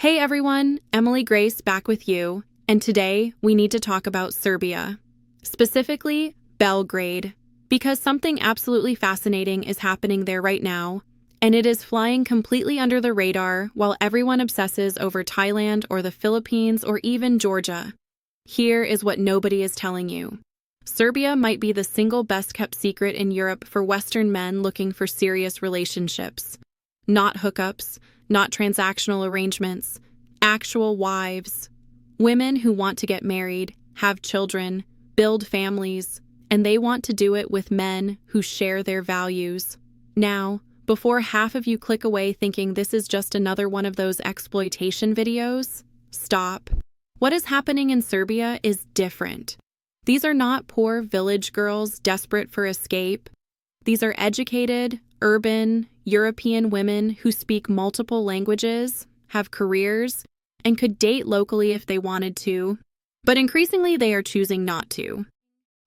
Hey everyone, Emily Grace back with you, and today we need to talk about Serbia, specifically Belgrade, because something absolutely fascinating is happening there right now, and it is flying completely under the radar while everyone obsesses over Thailand or the Philippines or even Georgia. Here is what nobody is telling you. Serbia might be the single best-kept secret in Europe for Western men looking for serious relationships. Not hookups, not transactional arrangements, actual wives. Women who want to get married, have children, build families, and they want to do it with men who share their values. Now, before half of you click away thinking this is just another one of those exploitation videos, stop. What is happening in Serbia is different. These are not poor village girls desperate for escape. These are educated, urban, European women who speak multiple languages, have careers, and could date locally if they wanted to. But increasingly they are choosing not to.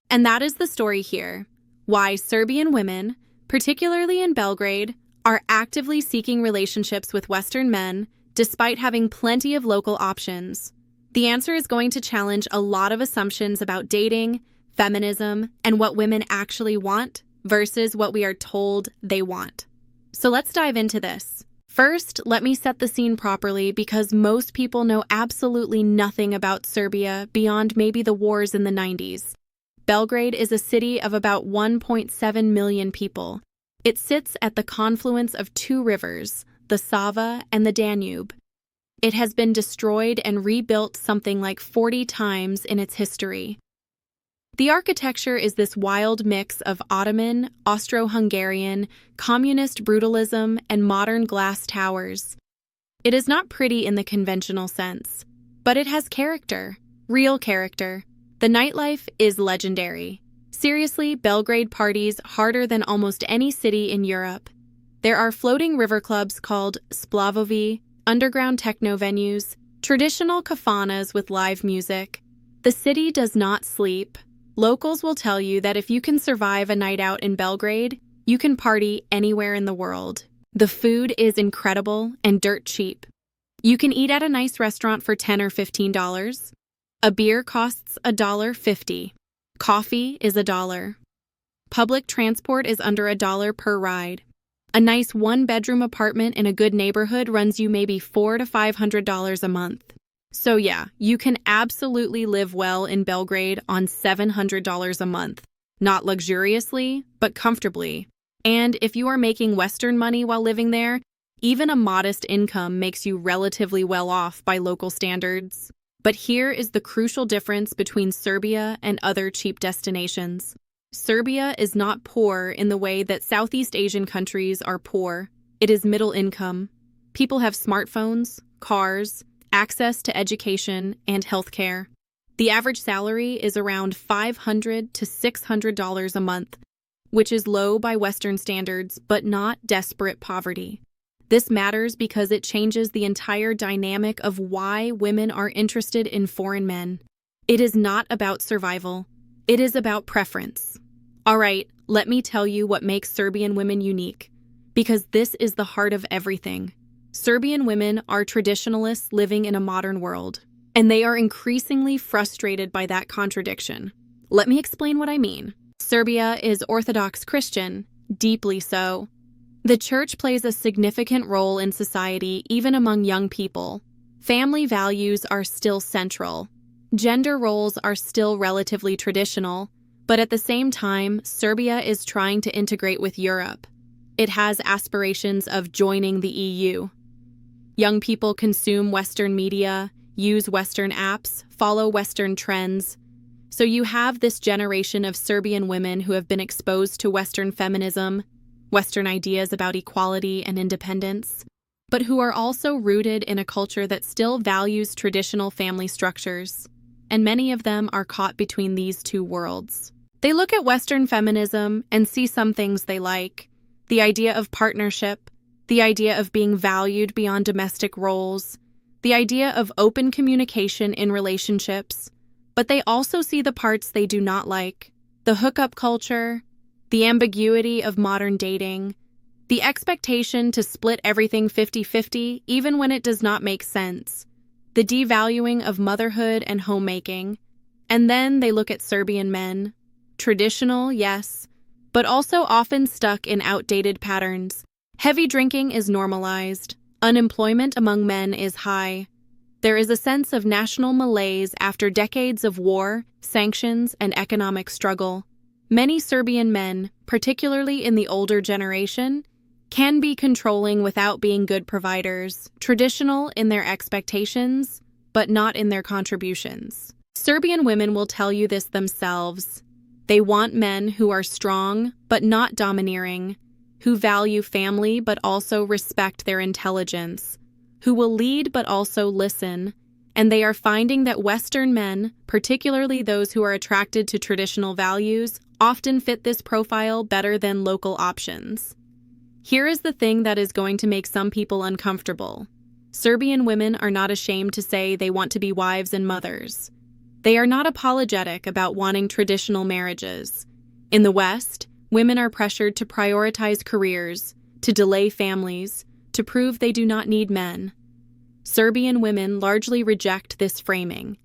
And that is the story here. Why Serbian women, particularly in Belgrade, are actively seeking relationships with Western men despite having plenty of local options. The answer is going to challenge a lot of assumptions about dating, feminism, and what women actually want versus what we are told they want. So let's dive into this. First, let me set the scene properly because most people know absolutely nothing about Serbia beyond maybe the wars in the 90s. Belgrade is a city of about 1.7 million people. It sits at the confluence of two rivers, the Sava and the Danube. It has been destroyed and rebuilt something like 40 times in its history. The architecture is this wild mix of Ottoman, Austro-Hungarian, communist brutalism, and modern glass towers. It is not pretty in the conventional sense, but it has character, real character. The nightlife is legendary. Seriously, Belgrade parties harder than almost any city in Europe. There are floating river clubs called splavovi, underground techno venues, traditional kafanas with live music. The city does not sleep. Locals will tell you that if you can survive a night out in Belgrade, you can party anywhere in the world. The food is incredible and dirt cheap. You can eat at a nice restaurant for $10 or $15. A beer costs $1.50. Coffee is $1. Public transport is under $1 per ride. A nice one-bedroom apartment in a good neighborhood runs you maybe $400 to $500 a month. So yeah, you can absolutely live well in Belgrade on $700 a month. Not luxuriously, but comfortably. And if you are making Western money while living there, even a modest income makes you relatively well off by local standards. But here is the crucial difference between Serbia and other cheap destinations. Serbia is not poor in the way that Southeast Asian countries are poor. It is middle income. People have smartphones, cars, access to education, and healthcare. The average salary is around $500 to $600 a month, which is low by Western standards, but not desperate poverty. This matters because it changes the entire dynamic of why women are interested in foreign men. It is not about survival. It is about preference. All right, let me tell you what makes Serbian women unique, because this is the heart of everything. Serbian women are traditionalists living in a modern world, and they are increasingly frustrated by that contradiction. Let me explain what I mean. Serbia is Orthodox Christian, deeply so. The church plays a significant role in society, even among young people. Family values are still central. Gender roles are still relatively traditional, but at the same time, Serbia is trying to integrate with Europe. It has aspirations of joining the EU. Young people consume Western media, use Western apps, follow Western trends. So you have this generation of Serbian women who have been exposed to Western feminism, Western ideas about equality and independence, but who are also rooted in a culture that still values traditional family structures. And many of them are caught between these two worlds. They look at Western feminism and see some things they like. The idea of partnership, the idea of being valued beyond domestic roles, the idea of open communication in relationships, but they also see the parts they do not like, the hookup culture, the ambiguity of modern dating, The expectation to split everything 50-50, even when it does not make sense. The devaluing of motherhood and homemaking. And then they look at Serbian men. Traditional, yes, but also often stuck in outdated patterns. Heavy drinking is normalized. Unemployment among men is high. There is a sense of national malaise after decades of war, sanctions, and economic struggle. Many Serbian men, particularly in the older generation, can be controlling without being good providers, traditional in their expectations, but not in their contributions. Serbian women will tell you this themselves. They want men who are strong, but not domineering, who value family but also respect their intelligence, who will lead but also listen, and they are finding that Western men, particularly those who are attracted to traditional values, often fit this profile better than local options. Here is the thing that is going to make some people uncomfortable. Serbian women are not ashamed to say they want to be wives and mothers. They are not apologetic about wanting traditional marriages. In the West, women are pressured to prioritize careers, to delay families, to prove they do not need men. Serbian women largely reject this framing.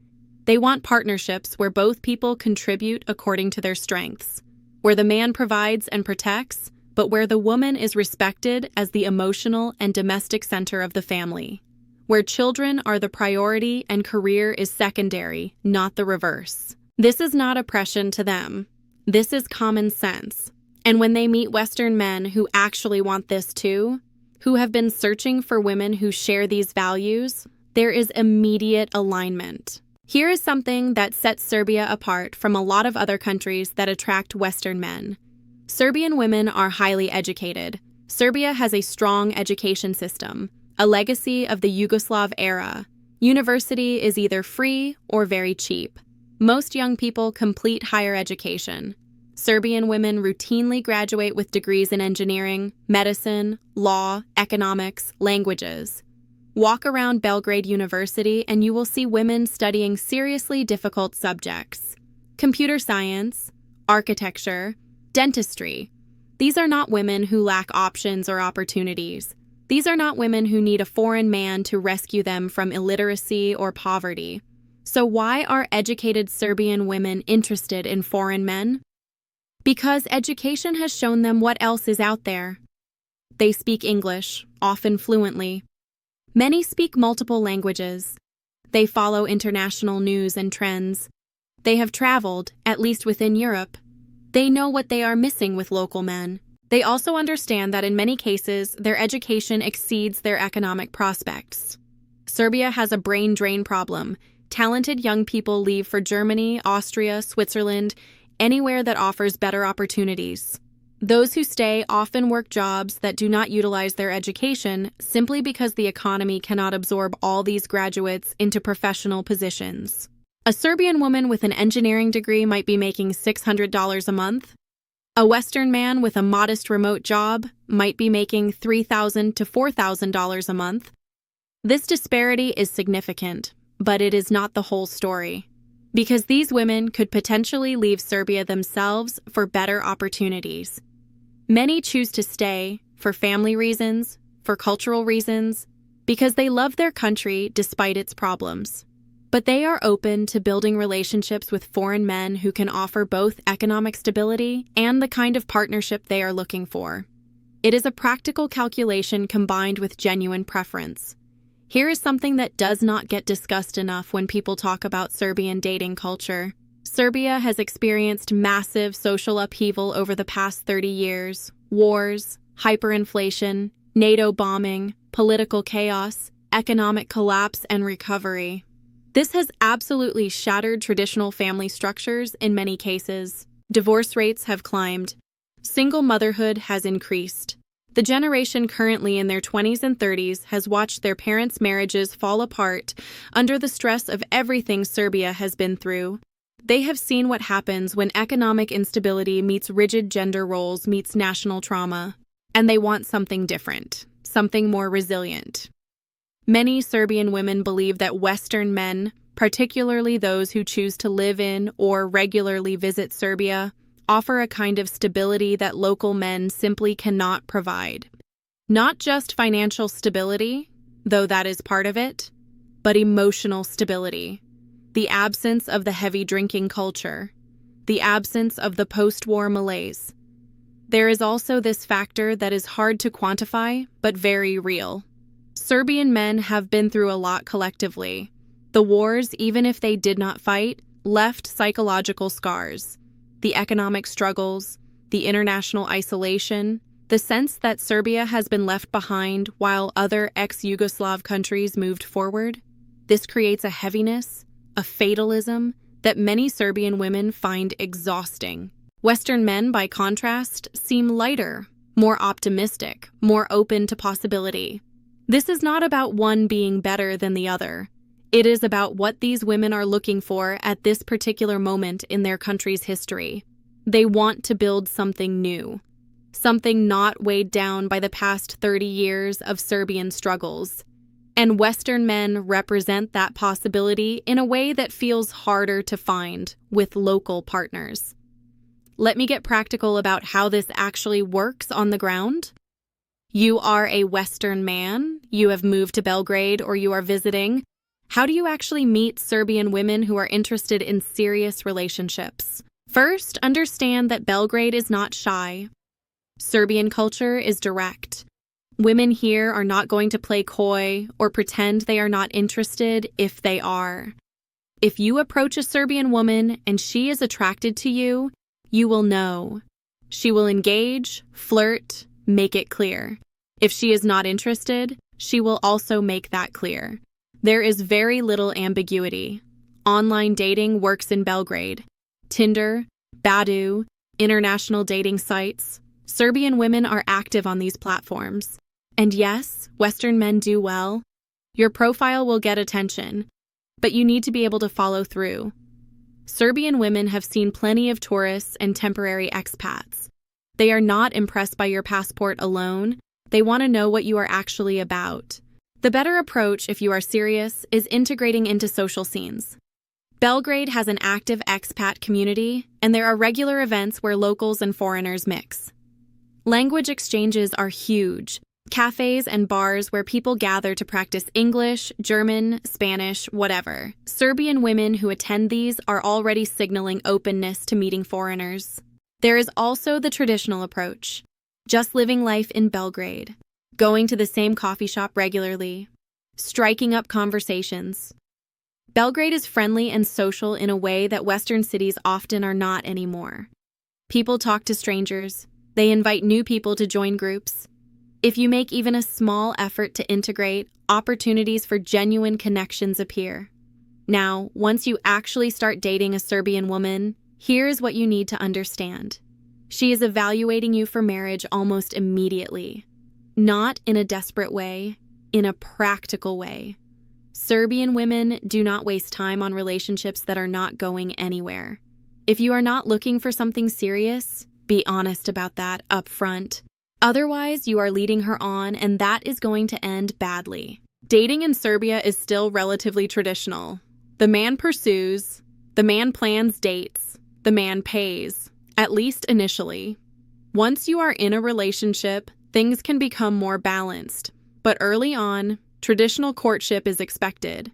They want partnerships where both people contribute according to their strengths, where the man provides and protects, but where the woman is respected as the emotional and domestic center of the family, where children are the priority and career is secondary, not the reverse. This is not oppression to them. This is common sense. And when they meet Western men who actually want this too, who have been searching for women who share these values, there is immediate alignment. Here is something that sets Serbia apart from a lot of other countries that attract Western men. Serbian women are highly educated. Serbia has a strong education system, a legacy of the Yugoslav era. University is either free or very cheap. Most young people complete higher education. Serbian women routinely graduate with degrees in engineering, medicine, law, economics, languages. Walk around Belgrade University and you will see women studying seriously difficult subjects. Computer science, architecture, dentistry. These are not women who lack options or opportunities. These are not women who need a foreign man to rescue them from illiteracy or poverty. So why are educated Serbian women interested in foreign men? Because education has shown them what else is out there. They speak English, often fluently. Many speak multiple languages. They follow international news and trends. They have traveled, at least within Europe. They know what they are missing with local men. They also understand that in many cases, their education exceeds their economic prospects. Serbia has a brain drain problem. Talented young people leave for Germany, Austria, Switzerland, anywhere that offers better opportunities. Those who stay often work jobs that do not utilize their education simply because the economy cannot absorb all these graduates into professional positions. A Serbian woman with an engineering degree might be making $600 a month. A Western man with a modest remote job might be making $3,000 to $4,000 a month. This disparity is significant, but it is not the whole story. Because these women could potentially leave Serbia themselves for better opportunities. Many choose to stay for family reasons, for cultural reasons, because they love their country despite its problems. But they are open to building relationships with foreign men who can offer both economic stability and the kind of partnership they are looking for. It is a practical calculation combined with genuine preference. Here is something that does not get discussed enough when people talk about Serbian dating culture. Serbia has experienced massive social upheaval over the past 30 years. Wars, hyperinflation, NATO bombing, political chaos, economic collapse, and recovery. This has absolutely shattered traditional family structures in many cases. Divorce rates have climbed. Single motherhood has increased. The generation currently in their 20s and 30s has watched their parents' marriages fall apart under the stress of everything Serbia has been through. They have seen what happens when economic instability meets rigid gender roles meets national trauma, and they want something different, something more resilient. Many Serbian women believe that Western men, particularly those who choose to live in or regularly visit Serbia, offer a kind of stability that local men simply cannot provide. Not just financial stability, though that is part of it, but emotional stability. The absence of the heavy drinking culture. The absence of the post-war malaise. There is also this factor that is hard to quantify, but very real. Serbian men have been through a lot collectively. The wars, even if they did not fight, left psychological scars. The economic struggles, the international isolation, the sense that Serbia has been left behind while other ex-Yugoslav countries moved forward. This creates a heaviness, a fatalism, that many Serbian women find exhausting. Western men, by contrast, seem lighter, more optimistic, more open to possibility. This is not about one being better than the other. It is about what these women are looking for at this particular moment in their country's history. They want to build something new, something not weighed down by the past 30 years of Serbian struggles. And Western men represent that possibility in a way that feels harder to find with local partners. Let me get practical about how this actually works on the ground. You are a Western man, you have moved to Belgrade, or you are visiting. How do you actually meet Serbian women who are interested in serious relationships? First, understand that Belgrade is not shy. Serbian culture is direct. Women here are not going to play coy or pretend they are not interested if they are. If you approach a Serbian woman and she is attracted to you, you will know. She will engage, flirt, make it clear. If she is not interested, she will also make that clear. There is very little ambiguity. Online dating works in Belgrade. Tinder, Badoo, international dating sites. Serbian women are active on these platforms. And yes, Western men do well. Your profile will get attention, but you need to be able to follow through. Serbian women have seen plenty of tourists and temporary expats. They are not impressed by your passport alone. They want to know what you are actually about. The better approach, if you are serious, is integrating into social scenes. Belgrade has an active expat community, and there are regular events where locals and foreigners mix. Language exchanges are huge. Cafes and bars where people gather to practice English, German, Spanish, whatever. Serbian women who attend these are already signaling openness to meeting foreigners. There is also the traditional approach. Just living life in Belgrade. Going to the same coffee shop regularly. Striking up conversations. Belgrade is friendly and social in a way that Western cities often are not anymore. People talk to strangers. They invite new people to join groups. If you make even a small effort to integrate, opportunities for genuine connections appear. Now, once you actually start dating a Serbian woman, here's what you need to understand. She is evaluating you for marriage almost immediately. Not in a desperate way, in a practical way. Serbian women do not waste time on relationships that are not going anywhere. If you are not looking for something serious, be honest about that up front. Otherwise, you are leading her on, and that is going to end badly. Dating in Serbia is still relatively traditional. The man pursues, the man plans dates, the man pays, at least initially. Once you are in a relationship, things can become more balanced, but early on, traditional courtship is expected.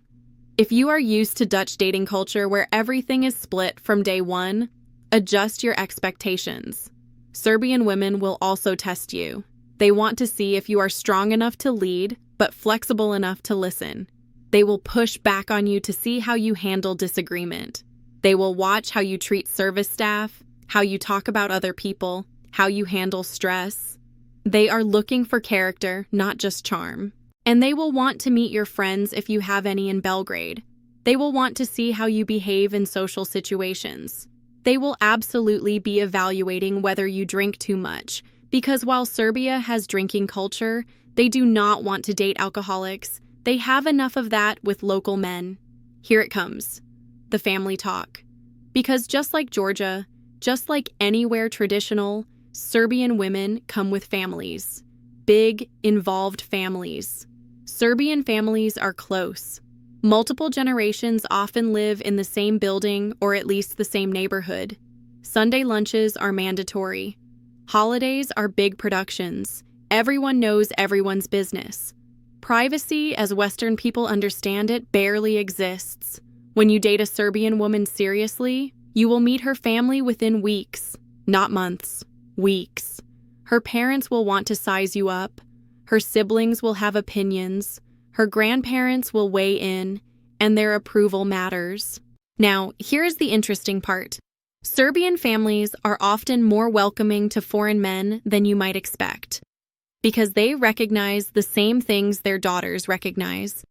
If you are used to Dutch dating culture where everything is split from day one, adjust your expectations. Serbian women will also test you. They want to see if you are strong enough to lead, but flexible enough to listen. They will push back on you to see how you handle disagreement. They will watch how you treat service staff, how you talk about other people, how you handle stress. They are looking for character, not just charm. And they will want to meet your friends if you have any in Belgrade. They will want to see how you behave in social situations. They will absolutely be evaluating whether you drink too much, because while Serbia has drinking culture, they do not want to date alcoholics. They have enough of that with local men. Here it comes. The family talk. Because just like Georgia, just like anywhere traditional, Serbian women come with families. Big, involved families. Serbian families are close. Multiple generations often live in the same building or at least the same neighborhood. Sunday lunches are mandatory. Holidays are big productions. Everyone knows everyone's business. Privacy, as Western people understand it, barely exists. When you date a Serbian woman seriously, you will meet her family within weeks, not months, weeks. Her parents will want to size you up. Her siblings will have opinions. Her grandparents will weigh in, and their approval matters. Now, here's the interesting part. Serbian families are often more welcoming to foreign men than you might expect, because they recognize the same things their daughters recognize,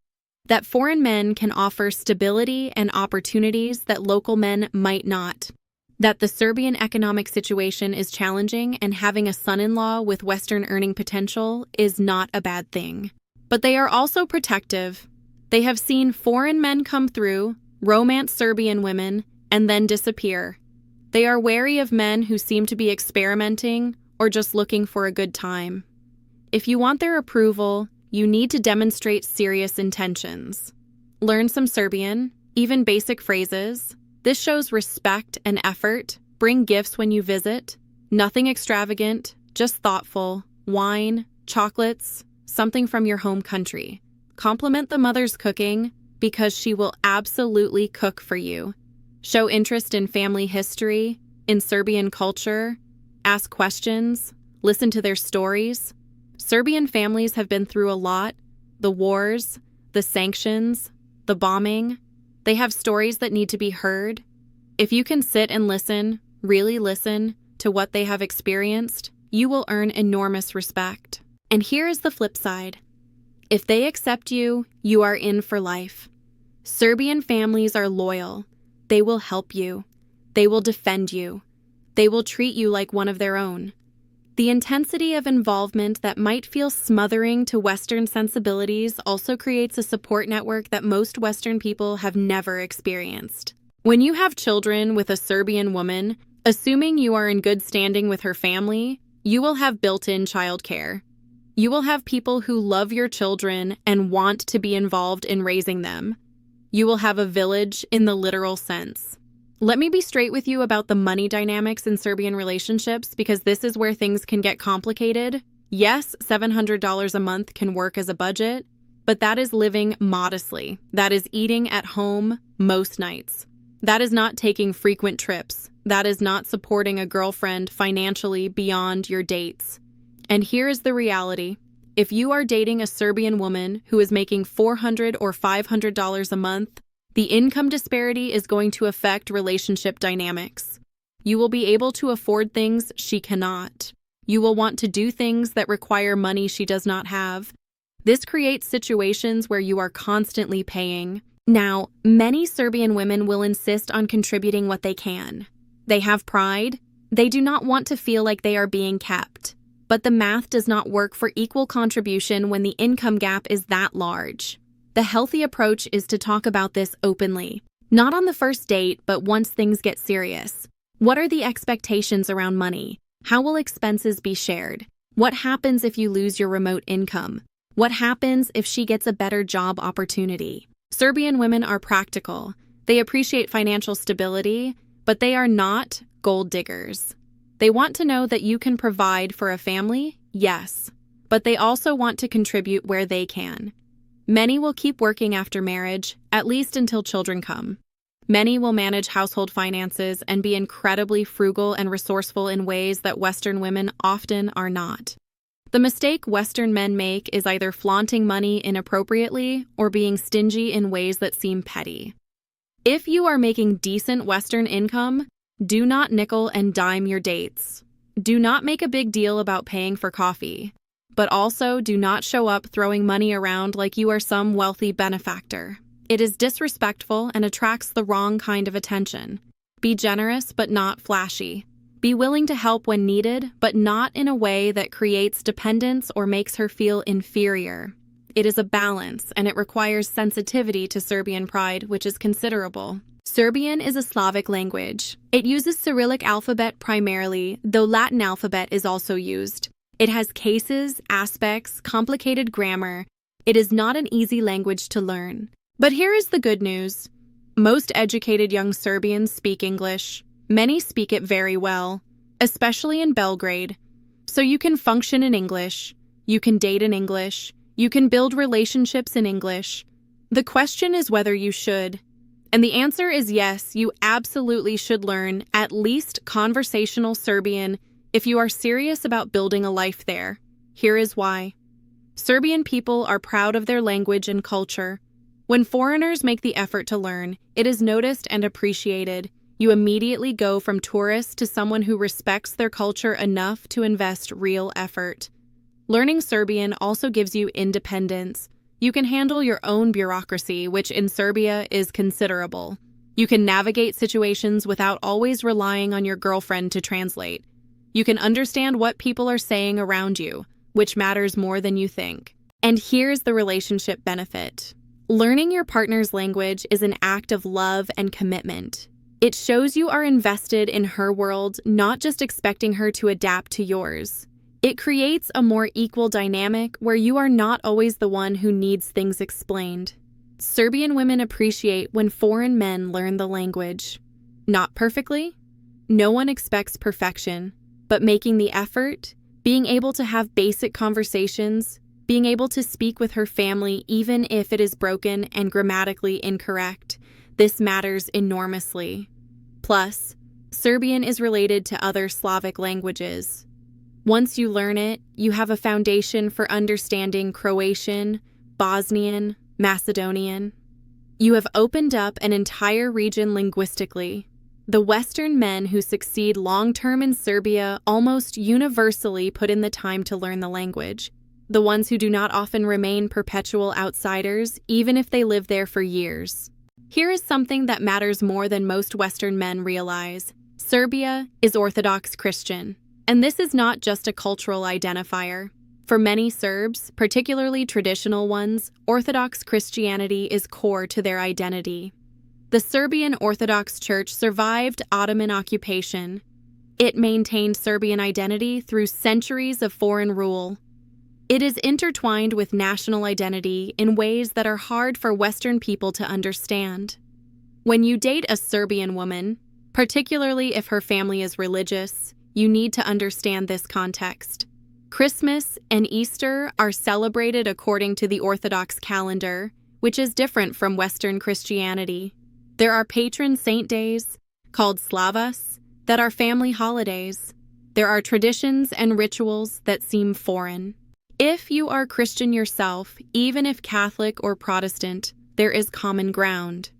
that foreign men can offer stability and opportunities that local men might not, that the Serbian economic situation is challenging and having a son-in-law with Western earning potential is not a bad thing. But they are also protective. They have seen foreign men come through, romance Serbian women, and then disappear. They are wary of men who seem to be experimenting or just looking for a good time. If you want their approval, you need to demonstrate serious intentions. Learn some Serbian, even basic phrases. This shows respect and effort. Bring gifts when you visit. Nothing extravagant, just thoughtful. Wine, chocolates, something from your home country. Compliment the mother's cooking because she will absolutely cook for you. Show interest in family history, in Serbian culture. Ask questions. Listen to their stories. Serbian families have been through a lot. The wars, the sanctions, the bombing. They have stories that need to be heard. If you can sit and listen, really listen, to what they have experienced, you will earn enormous respect. And here is the flip side. If they accept you, you are in for life. Serbian families are loyal. They will help you. They will defend you. They will treat you like one of their own. The intensity of involvement that might feel smothering to Western sensibilities also creates a support network that most Western people have never experienced. When you have children with a Serbian woman, assuming you are in good standing with her family, you will have built-in childcare. You will have people who love your children and want to be involved in raising them. You will have a village in the literal sense. Let me be straight with you about the money dynamics in Serbian relationships because this is where things can get complicated. Yes, $700 a month can work as a budget, but that is living modestly. That is eating at home most nights. That is not taking frequent trips. That is not supporting a girlfriend financially beyond your dates. And here is the reality. If you are dating a Serbian woman who is making $400 or $500 a month, the income disparity is going to affect relationship dynamics. You will be able to afford things she cannot. You will want to do things that require money she does not have. This creates situations where you are constantly paying. Now, many Serbian women will insist on contributing what they can. They have pride. They do not want to feel like they are being kept. But the math does not work for equal contribution when the income gap is that large. The healthy approach is to talk about this openly. Not on the first date, but once things get serious. What are the expectations around money? How will expenses be shared? What happens if you lose your remote income? What happens if she gets a better job opportunity? Serbian women are practical. They appreciate financial stability, but they are not gold diggers. They want to know that you can provide for a family, yes, but they also want to contribute where they can. Many will keep working after marriage, at least until children come. Many will manage household finances and be incredibly frugal and resourceful in ways that Western women often are not. The mistake Western men make is either flaunting money inappropriately or being stingy in ways that seem petty. If you are making decent Western income, do not nickel and dime your dates. Do not make a big deal about paying for coffee. But also do not show up throwing money around like you are some wealthy benefactor. It is disrespectful and attracts the wrong kind of attention. Be generous but not flashy. Be willing to help when needed, but not in a way that creates dependence or makes her feel inferior. It is a balance, and it requires sensitivity to Serbian pride, which is considerable. Serbian is a Slavic language. It uses Cyrillic alphabet primarily, though Latin alphabet is also used. It has cases, aspects, complicated grammar. It is not an easy language to learn. But here is the good news. Most educated young Serbians speak English. Many speak it very well, especially in Belgrade. So you can function in English. You can date in English. You can build relationships in English. The question is whether you should. And the answer is yes, you absolutely should learn at least conversational Serbian if you are serious about building a life there. Here is why. Serbian people are proud of their language and culture. When foreigners make the effort to learn, it is noticed and appreciated. You immediately go from tourist to someone who respects their culture enough to invest real effort. Learning Serbian also gives you independence. You can handle your own bureaucracy, which in Serbia is considerable. You can navigate situations without always relying on your girlfriend to translate. You can understand what people are saying around you, which matters more than you think. And here's the relationship benefit. Learning your partner's language is an act of love and commitment. It shows you are invested in her world, not just expecting her to adapt to yours. It creates a more equal dynamic where you are not always the one who needs things explained. Serbian women appreciate when foreign men learn the language. Not perfectly. No one expects perfection, but making the effort, being able to have basic conversations, being able to speak with her family even if it is broken and grammatically incorrect, this matters enormously. Plus, Serbian is related to other Slavic languages. Once you learn it, you have a foundation for understanding Croatian, Bosnian, Macedonian. You have opened up an entire region linguistically. The Western men who succeed long-term in Serbia almost universally put in the time to learn the language. The ones who do not often remain perpetual outsiders, even if they live there for years. Here is something that matters more than most Western men realize. Serbia is Orthodox Christian. And this is not just a cultural identifier. For many Serbs, particularly traditional ones, Orthodox Christianity is core to their identity. The Serbian Orthodox Church survived Ottoman occupation. It maintained Serbian identity through centuries of foreign rule. It is intertwined with national identity in ways that are hard for Western people to understand. When you date a Serbian woman, particularly if her family is religious, you need to understand this context. Christmas and Easter are celebrated according to the Orthodox calendar, which is different from Western Christianity. There are patron saint days, called Slavas, that are family holidays. There are traditions and rituals that seem foreign. If you are Christian yourself, even if Catholic or Protestant, there is common ground.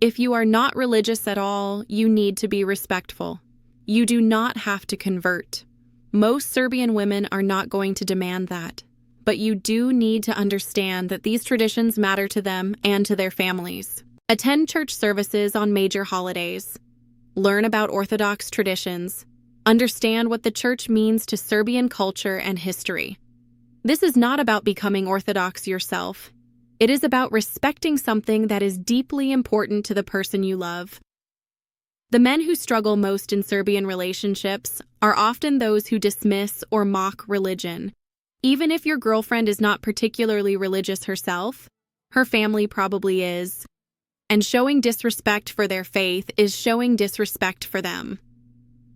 If you are not religious at all, you need to be respectful. You do not have to convert. Most Serbian women are not going to demand that. But you do need to understand that these traditions matter to them and to their families. Attend church services on major holidays. Learn about Orthodox traditions. Understand what the church means to Serbian culture and history. This is not about becoming Orthodox yourself. It is about respecting something that is deeply important to the person you love. The men who struggle most in Serbian relationships are often those who dismiss or mock religion. Even if your girlfriend is not particularly religious herself, her family probably is. And showing disrespect for their faith is showing disrespect for them.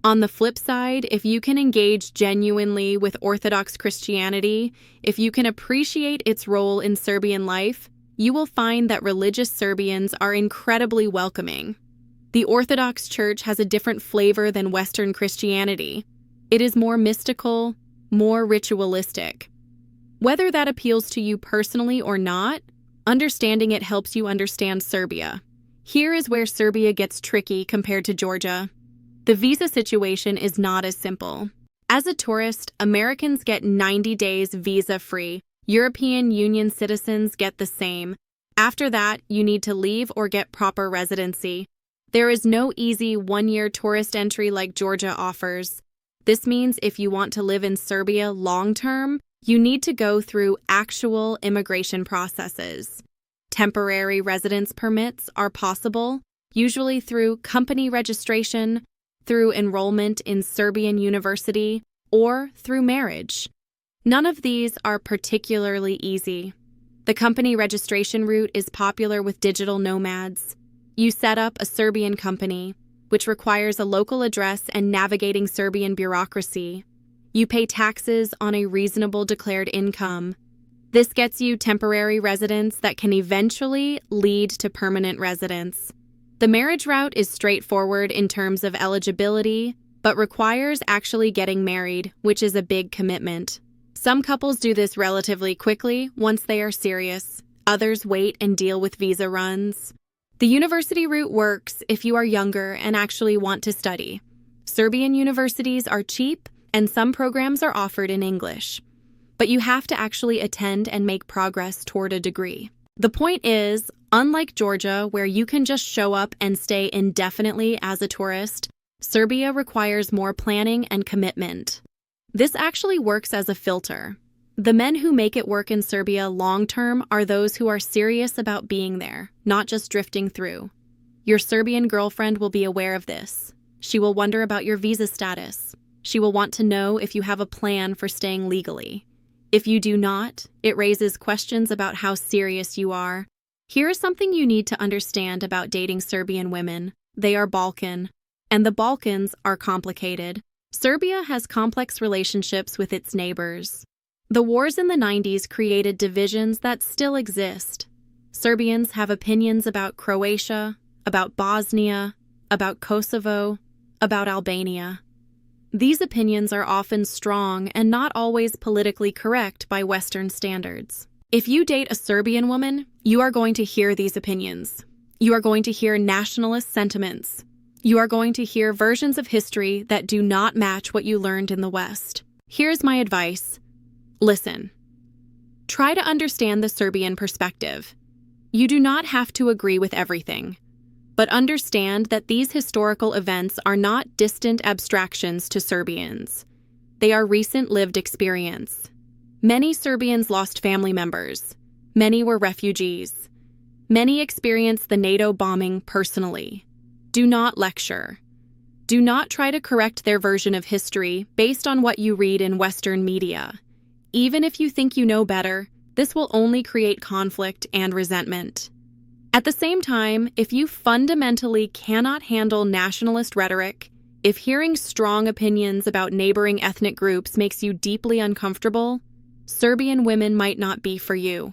On the flip side, if you can engage genuinely with Orthodox Christianity, if you can appreciate its role in Serbian life, you will find that religious Serbians are incredibly welcoming. The Orthodox Church has a different flavor than Western Christianity. It is more mystical, more ritualistic. Whether that appeals to you personally or not, understanding it helps you understand Serbia. Here is where Serbia gets tricky compared to Georgia. The visa situation is not as simple. As a tourist, Americans get 90 days visa-free. European Union citizens get the same. After that, you need to leave or get proper residency. There is no easy one-year tourist entry like Georgia offers. This means if you want to live in Serbia long-term, you need to go through actual immigration processes. Temporary residence permits are possible, usually through company registration, through enrollment in Serbian university, or through marriage. None of these are particularly easy. The company registration route is popular with digital nomads. You set up a Serbian company, which requires a local address and navigating Serbian bureaucracy. You pay taxes on a reasonable declared income. This gets you temporary residence that can eventually lead to permanent residence. The marriage route is straightforward in terms of eligibility, but requires actually getting married, which is a big commitment. Some couples do this relatively quickly once they are serious. Others wait and deal with visa runs. The university route works if you are younger and actually want to study. Serbian universities are cheap, and some programs are offered in English. But you have to actually attend and make progress toward a degree. The point is, unlike Georgia, where you can just show up and stay indefinitely as a tourist, Serbia requires more planning and commitment. This actually works as a filter. The men who make it work in Serbia long-term are those who are serious about being there, not just drifting through. Your Serbian girlfriend will be aware of this. She will wonder about your visa status. She will want to know if you have a plan for staying legally. If you do not, it raises questions about how serious you are. Here is something you need to understand about dating Serbian women. They are Balkan, and the Balkans are complicated. Serbia has complex relationships with its neighbors. The wars in the 90s created divisions that still exist. Serbians have opinions about Croatia, about Bosnia, about Kosovo, about Albania. These opinions are often strong and not always politically correct by Western standards. If you date a Serbian woman, you are going to hear these opinions. You are going to hear nationalist sentiments. You are going to hear versions of history that do not match what you learned in the West. Here's my advice. Listen. Try to understand the Serbian perspective. You do not have to agree with everything, but understand that these historical events are not distant abstractions to Serbians. They are recent lived experience. Many Serbians lost family members. Many were refugees. Many experienced the NATO bombing personally. Do not lecture. Do not try to correct their version of history based on what you read in Western media. Even if you think you know better, this will only create conflict and resentment. At the same time, if you fundamentally cannot handle nationalist rhetoric, if hearing strong opinions about neighboring ethnic groups makes you deeply uncomfortable, Serbian women might not be for you.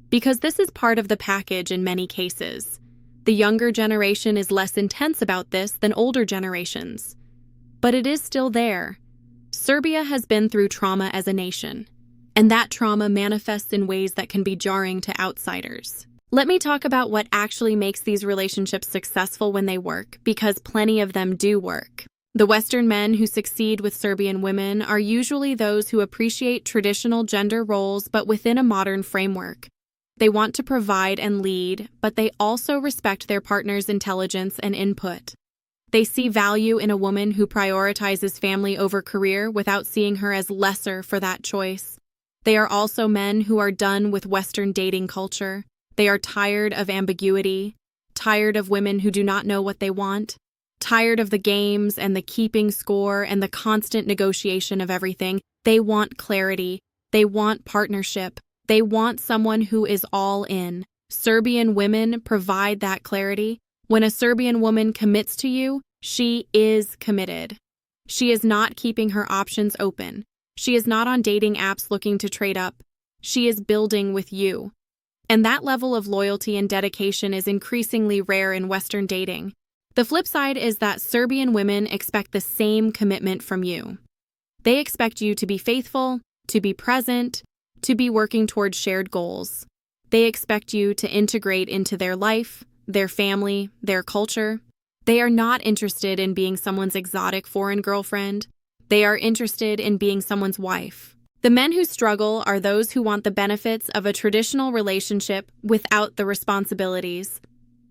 Because this is part of the package in many cases. The younger generation is less intense about this than older generations. But it is still there. Serbia has been through trauma as a nation, and that trauma manifests in ways that can be jarring to outsiders. Let me talk about what actually makes these relationships successful when they work, because plenty of them do work. The Western men who succeed with Serbian women are usually those who appreciate traditional gender roles but within a modern framework. They want to provide and lead, but they also respect their partner's intelligence and input. They see value in a woman who prioritizes family over career without seeing her as lesser for that choice. They are also men who are done with Western dating culture. They are tired of ambiguity, tired of women who do not know what they want, tired of the games and the keeping score and the constant negotiation of everything. They want clarity. They want partnership. They want someone who is all in. Serbian women provide that clarity. When a Serbian woman commits to you, she is committed. She is not keeping her options open. She is not on dating apps looking to trade up. She is building with you. And that level of loyalty and dedication is increasingly rare in Western dating. The flip side is that Serbian women expect the same commitment from you. They expect you to be faithful, to be present, to be working towards shared goals. They expect you to integrate into their life, their family, their culture. They are not interested in being someone's exotic foreign girlfriend. They are interested in being someone's wife. The men who struggle are those who want the benefits of a traditional relationship without the responsibilities,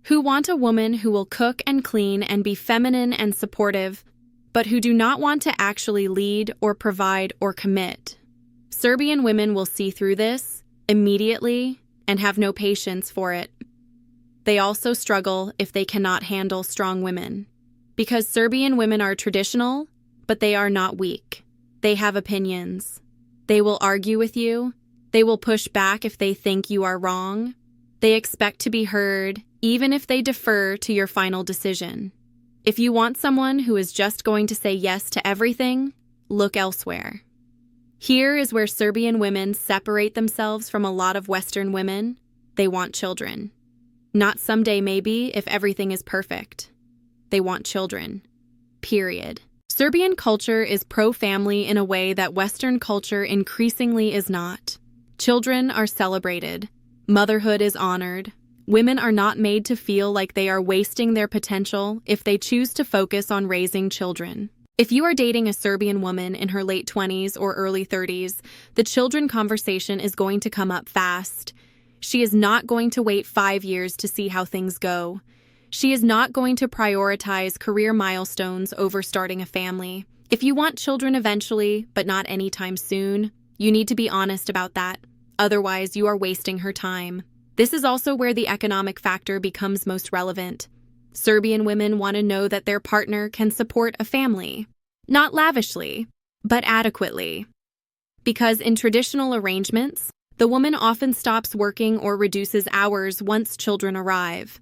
who want a woman who will cook and clean and be feminine and supportive, but who do not want to actually lead or provide or commit. Serbian women will see through this immediately and have no patience for it. They also struggle if they cannot handle strong women. Because Serbian women are traditional, but they are not weak. They have opinions. They will argue with you. They will push back if they think you are wrong. They expect to be heard, even if they defer to your final decision. If you want someone who is just going to say yes to everything, look elsewhere. Here is where Serbian women separate themselves from a lot of Western women. They want children. Not someday maybe if everything is perfect. They want children. Period. Serbian culture is pro-family in a way that Western culture increasingly is not. Children are celebrated. Motherhood is honored. Women are not made to feel like they are wasting their potential if they choose to focus on raising children. If you are dating a Serbian woman in her late 20s or early 30s, the children conversation is going to come up fast. She is not going to wait 5 years to see how things go. She is not going to prioritize career milestones over starting a family. If you want children eventually, but not anytime soon, you need to be honest about that. Otherwise, you are wasting her time. This is also where the economic factor becomes most relevant. Serbian women want to know that their partner can support a family. Not lavishly, but adequately. Because in traditional arrangements, the woman often stops working or reduces hours once children arrive.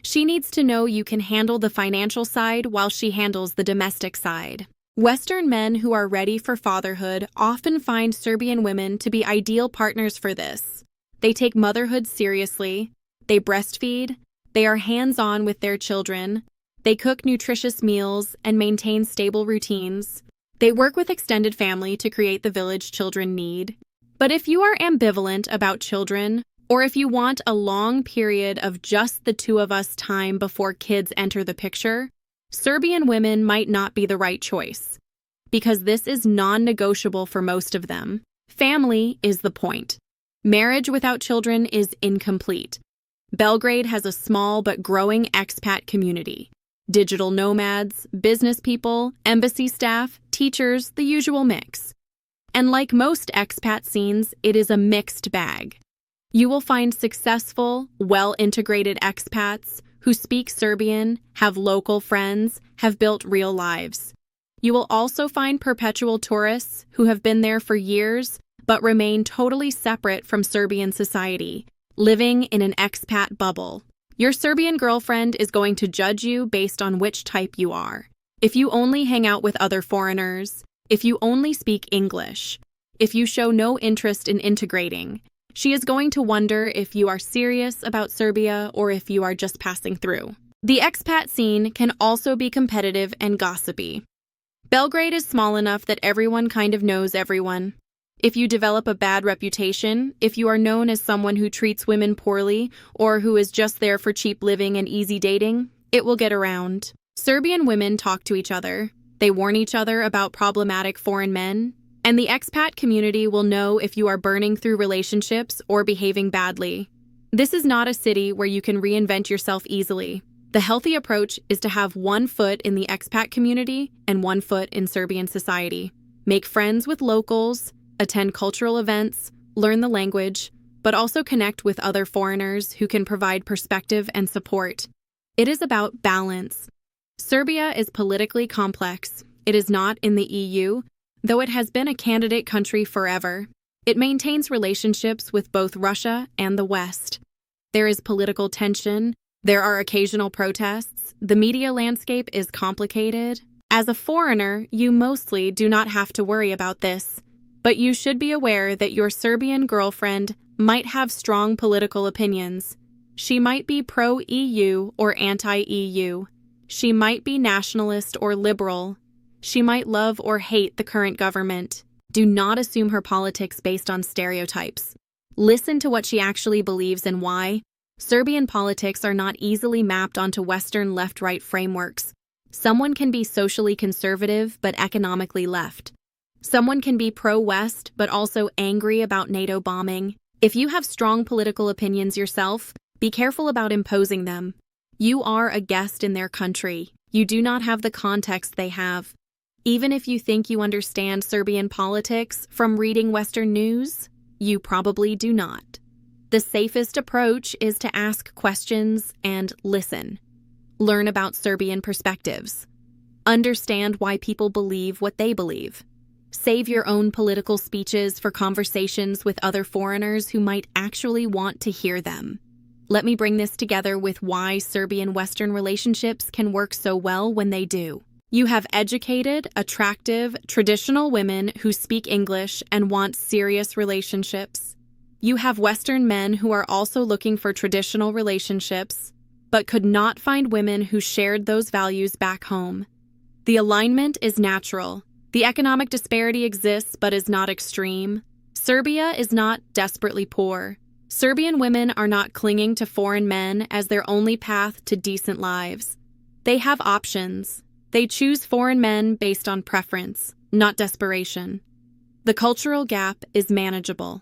She needs to know you can handle the financial side while she handles the domestic side. Western men who are ready for fatherhood often find Serbian women to be ideal partners for this. They take motherhood seriously, they breastfeed, they are hands-on with their children, they cook nutritious meals and maintain stable routines. They work with extended family to create the village children need. But if you are ambivalent about children, or if you want a long period of just the two of us time before kids enter the picture, Serbian women might not be the right choice. Because this is non-negotiable for most of them. Family is the point. Marriage without children is incomplete. Belgrade has a small but growing expat community. Digital nomads, business people, embassy staff, teachers, the usual mix. And like most expat scenes, it is a mixed bag. You will find successful, well-integrated expats who speak Serbian, have local friends, have built real lives. You will also find perpetual tourists who have been there for years but remain totally separate from Serbian society, living in an expat bubble. Your Serbian girlfriend is going to judge you based on which type you are. If you only hang out with other foreigners, if you only speak English, if you show no interest in integrating, she is going to wonder if you are serious about Serbia or if you are just passing through. The expat scene can also be competitive and gossipy. Belgrade is small enough that everyone kind of knows everyone. If you develop a bad reputation, if you are known as someone who treats women poorly or who is just there for cheap living and easy dating, it will get around. Serbian women talk to each other. They warn each other about problematic foreign men. And the expat community will know if you are burning through relationships or behaving badly. This is not a city where you can reinvent yourself easily. The healthy approach is to have one foot in the expat community and one foot in Serbian society. Make friends with locals, attend cultural events, learn the language, but also connect with other foreigners who can provide perspective and support. It is about balance. Serbia is politically complex. It is not in the EU, though it has been a candidate country forever. It maintains relationships with both Russia and the West. There is political tension. There are occasional protests. The media landscape is complicated. As a foreigner, you mostly do not have to worry about this. But you should be aware that your Serbian girlfriend might have strong political opinions. She might be pro-EU or anti-EU. She might be nationalist or liberal. She might love or hate the current government. Do not assume her politics based on stereotypes. Listen to what she actually believes and why. Serbian politics are not easily mapped onto Western left-right frameworks. Someone can be socially conservative but economically left. Someone can be pro-West but also angry about NATO bombing. If you have strong political opinions yourself, be careful about imposing them. You are a guest in their country. You do not have the context they have. Even if you think you understand Serbian politics from reading Western news, you probably do not. The safest approach is to ask questions and listen. Learn about Serbian perspectives. Understand why people believe what they believe. Save your own political speeches for conversations with other foreigners who might actually want to hear them. Let me bring this together with why Serbian-Western relationships can work so well when they do. You have educated, attractive, traditional women who speak English and want serious relationships. You have Western men who are also looking for traditional relationships, but could not find women who shared those values back home. The alignment is natural. The economic disparity exists but is not extreme. Serbia is not desperately poor. Serbian women are not clinging to foreign men as their only path to decent lives. They have options. They choose foreign men based on preference, not desperation. The cultural gap is manageable.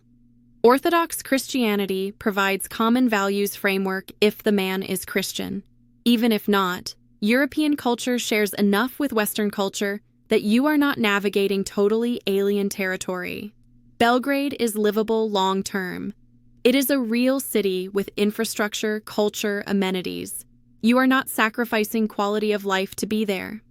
Orthodox Christianity provides common values framework if the man is Christian. Even if not, European culture shares enough with Western culture that you are not navigating totally alien territory. Belgrade is livable long-term. It is a real city with infrastructure, culture, amenities. You are not sacrificing quality of life to be there.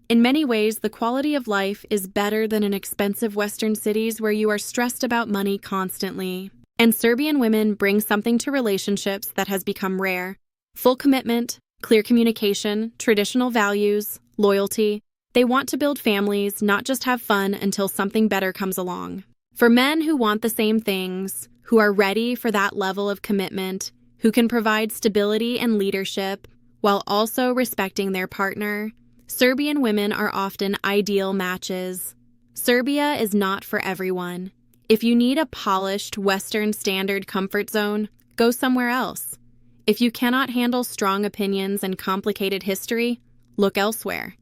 In many ways, the quality of life is better than in expensive Western cities where you are stressed about money constantly. And Serbian women bring something to relationships that has become rare. Full commitment, clear communication, traditional values, loyalty. They want to build families, not just have fun until something better comes along. For men who want the same things, who are ready for that level of commitment, who can provide stability and leadership while also respecting their partner, Serbian women are often ideal matches. Serbia is not for everyone. If you need a polished, Western standard comfort zone, go somewhere else. If you cannot handle strong opinions and complicated history, look elsewhere.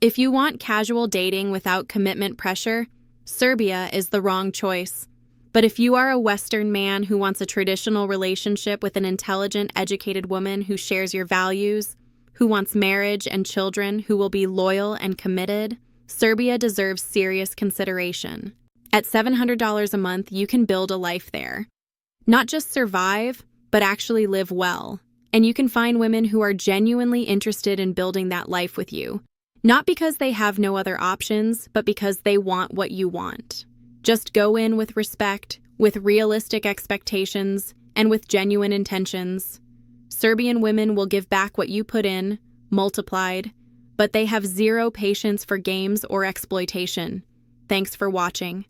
If you want casual dating without commitment pressure, Serbia is the wrong choice. But if you are a Western man who wants a traditional relationship with an intelligent, educated woman who shares your values, who wants marriage and children who will be loyal and committed, Serbia deserves serious consideration. At $700 a month, you can build a life there. Not just survive, but actually live well. And you can find women who are genuinely interested in building that life with you. Not because they have no other options, but because they want what you want. Just go in with respect, with realistic expectations, and with genuine intentions. Serbian women will give back what you put in, multiplied, but they have zero patience for games or exploitation. Thanks for watching.